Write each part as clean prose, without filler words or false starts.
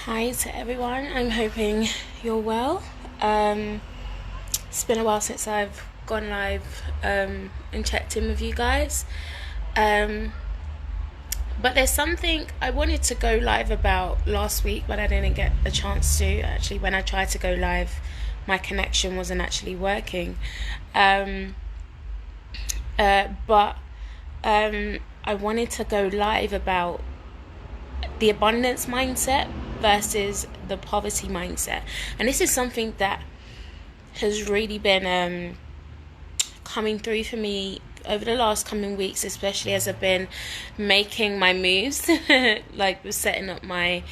Hi to everyone. I'm hoping you're well. It's been a while since I've gone live and checked in with you guys. Um, but there's something I wanted to go live about last week, but I didn't get a chance to. Actually, when I tried to go live, my connection wasn't actually working. Um, but I wanted to go live about the abundance mindset versus the poverty mindset. And this is something that has really been coming through for me over the last coming weeks, especially as I've been making my moves, like setting up my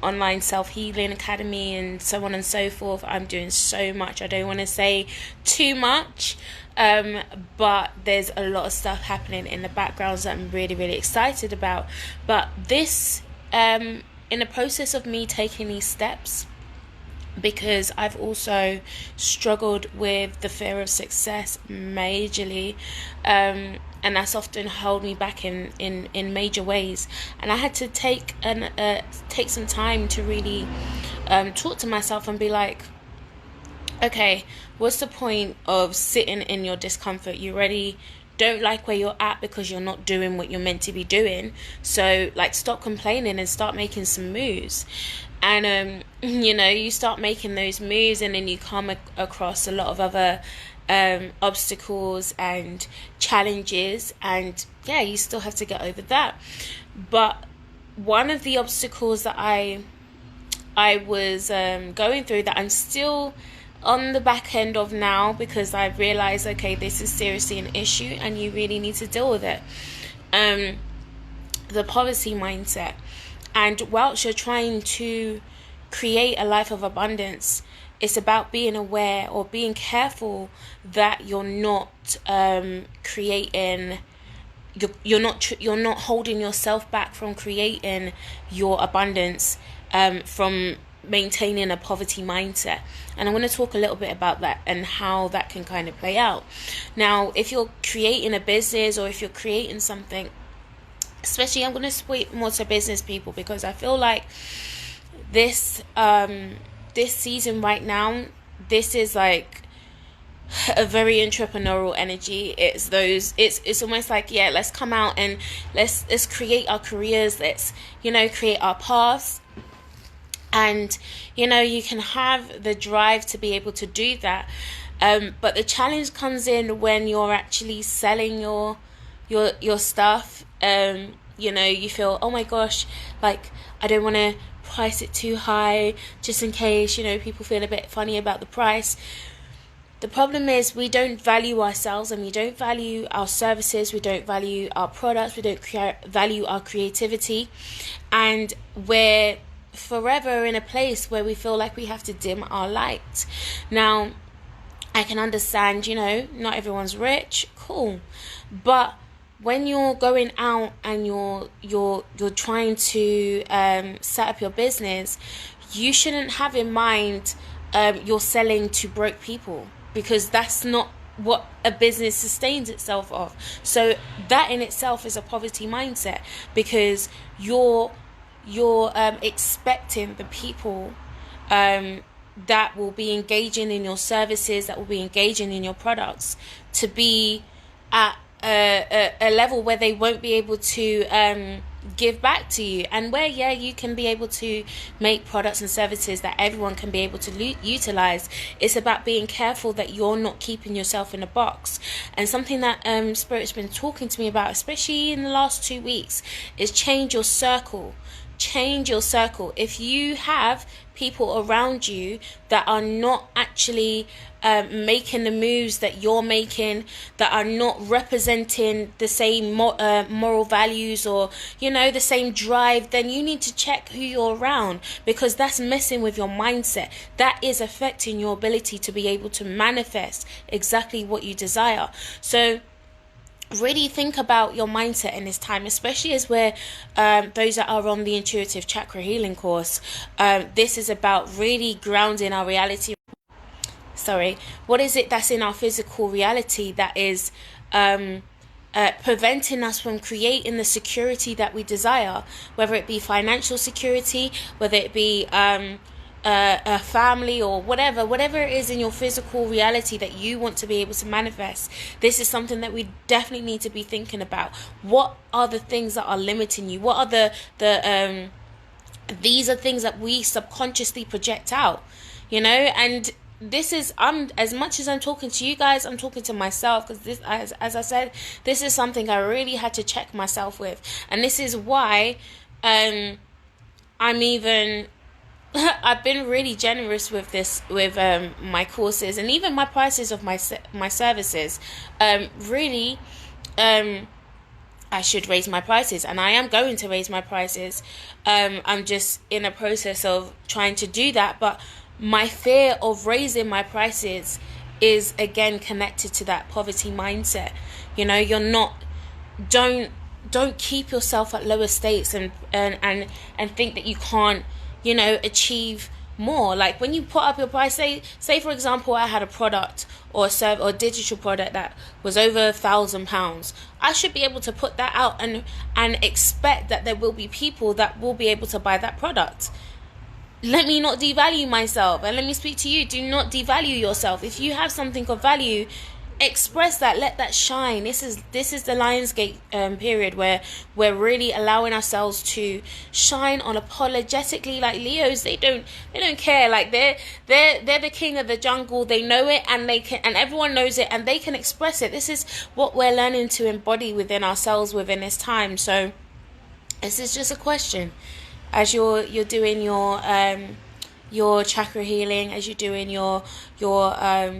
online self-healing academy and so on and so forth. I'm doing so much. I don't want to say too much, but there's a lot of stuff happening in the background that I'm really, really excited about. But this, in the process of me taking these steps, because I've also struggled with the fear of success majorly, and that's often held me back in major ways. And I had to take some time to really talk to myself and be like, okay, what's the point of sitting in your discomfort? You already don't like where you're at because you're not doing what you're meant to be doing. So stop complaining and start making some moves. And you start making those moves, and then you come across a lot of other obstacles and challenges, and you still have to get over that. But one of the obstacles that I was going through, that I'm still on the back end of now, because I realized, okay, this is seriously an issue and you really need to deal with it. The poverty mindset. And whilst you're trying to create a life of abundance, it's about being aware or being careful that you're not creating, you're not holding yourself back from creating your abundance, from maintaining a poverty mindset. And I want to talk a little bit about that and how that can kind of play out. Now, if you're creating a business, or if you're creating something, especially, I'm going to speak more to business people, because I feel like this season right now, this is like a very entrepreneurial energy. It's almost like, let's come out and let's create our careers, let's create our paths. And you can have the drive to be able to do that, but the challenge comes in when you're actually selling your stuff. You feel, oh my gosh, like, I don't want to price it too high, just in case people feel a bit funny about the price. The problem is, we don't value ourselves, and we don't value our services, we don't value our products, we don't value our creativity, and we're forever in a place where we feel like we have to dim our light. Now, I can understand, not everyone's rich, cool, but when you're going out and you're trying to set up your business, you shouldn't have in mind you're selling to broke people, because that's not what a business sustains itself off. So that in itself is a poverty mindset, because you're expecting the people that will be engaging in your services, that will be engaging in your products, to be at a level where they won't be able to give back to you, and where you can be able to make products and services that everyone can be able to utilize. It's about being careful that you're not keeping yourself in a box. And something that Spirit's been talking to me about, especially in the last 2 weeks, is change your circle. If you have people around you that are not actually making the moves that you're making, that are not representing the same moral values, or the same drive, then you need to check who you're around, because that's messing with your mindset. That is affecting your ability to be able to manifest exactly what you desire. So really think about your mindset in this time, especially as we're those that are on the intuitive chakra healing course. This is about really grounding our reality. What is it that's in our physical reality that is preventing us from creating the security that we desire, whether it be financial security, whether it be a family, or whatever it is in your physical reality that you want to be able to manifest. This is something that we definitely need to be thinking about. What are the things that are limiting you? What are these are things that we subconsciously project out, and this is, as much as I'm talking to you guys, I'm talking to myself, because this, as I said, this is something I really had to check myself with. And this is why I've been really generous with this, with my courses, and even my prices of my services. I should raise my prices, and I am going to raise my prices. I'm just in a process of trying to do that, but my fear of raising my prices is again connected to that poverty mindset. Don't keep yourself at lower states and think that you can't, achieve more. Like when you put up your price, say for example, I had a product or a digital product that was over £1,000. I should be able to put that out and expect that there will be people that will be able to buy that product. Let me not devalue myself, and let me speak to you. Do not devalue yourself. If you have something of value, express that, let that shine. This is the Lionsgate period where we're really allowing ourselves to shine unapologetically. Like Leos, they don't care. Like they're the king of the jungle. They know it, and everyone knows it, and they can express it. This is what we're learning to embody within ourselves within this time. So this is just a question. As you're doing your chakra healing, as you're doing your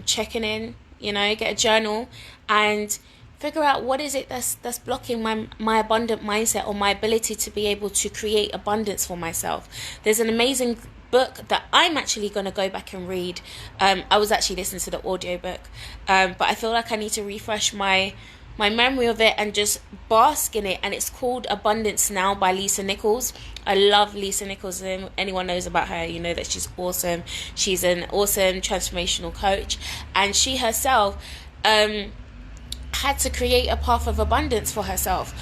checking in, get a journal and figure out what is it that's blocking my abundant mindset, or my ability to be able to create abundance for myself. There's an amazing book that I'm actually going to go back and read. I was actually listening to the audiobook, but I feel like I need to refresh my memory of it and just bask in it, and it's called Abundance Now by Lisa Nichols. I love Lisa Nichols. Anyone knows about her, you know that she's awesome. She's an awesome transformational coach, and she herself had to create a path of abundance for herself.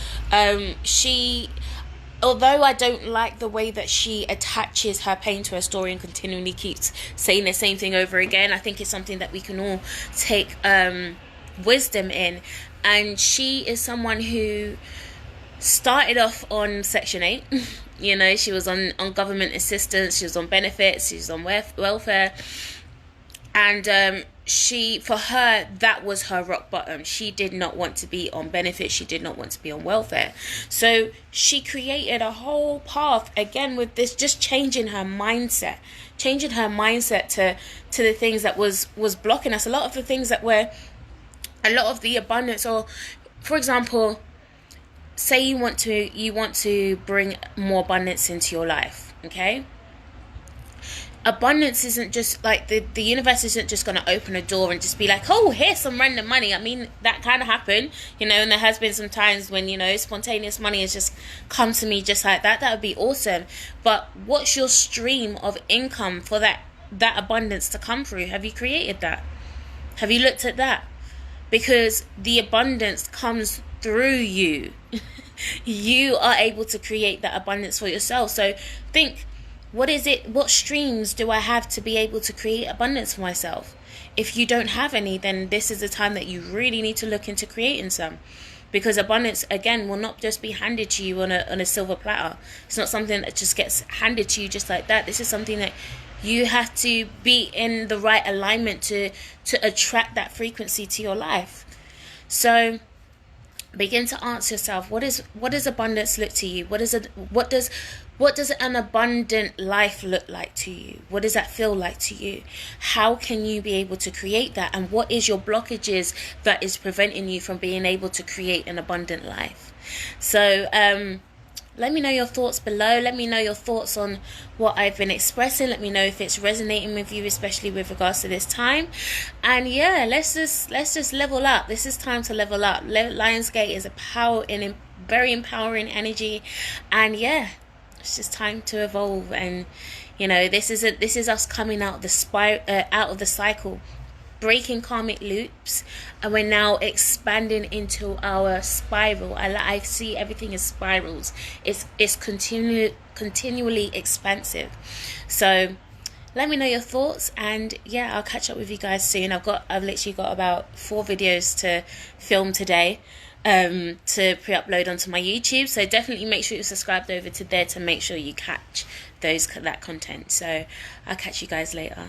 Although I don't like the way that she attaches her pain to her story and continually keeps saying the same thing over again, I think it's something that we can all take wisdom in. And she is someone who started off on Section 8. She was on government assistance, she was on benefits, she was on welfare. And for her, that was her rock bottom. She did not want to be on benefits. She did not want to be on welfare. So she created a whole path, again, with this, just changing her mindset to the things that was blocking us. A lot of the things that were... A lot of the abundance, or for example, say you want to bring more abundance into your life, okay? Abundance isn't just like the universe isn't just going to open a door and just be like, oh, here's some random money. I mean, that kind of happened, and there has been some times when, spontaneous money has just come to me just like that. That would be awesome. But what's your stream of income for that abundance to come through? Have you created that? Have you looked at that? Because the abundance comes through you. You are able to create that abundance for yourself. So think, what streams do I have to be able to create abundance for myself? If you don't have any, then this is the time that you really need to look into creating some. Because abundance, again, will not just be handed to you on a silver platter. It's not something that just gets handed to you just like that. This is something that you have to be in the right alignment to attract that frequency to your life. So begin to ask yourself, what does abundance look to you? What does an abundant life look like to you? What does that feel like to you? How can you be able to create that? And what is your blockages that is preventing you from being able to create an abundant life? So let me know your thoughts below. Let me know your thoughts on what I've been expressing. Let me know if it's resonating with you, especially with regards to this time. And yeah, let's just level up. This is time to level up. Lionsgate is a very empowering energy, and yeah, it's just time to evolve. And this is us coming out of the cycle, breaking karmic loops, and we're now expanding into our spiral. I see everything as spirals. It's continually expansive. So let me know your thoughts, and yeah, I'll catch up with you guys soon. I've literally got about 4 videos to film today, to pre-upload onto my YouTube. So definitely make sure you're subscribed over to there to make sure you catch that content. So I'll catch you guys later.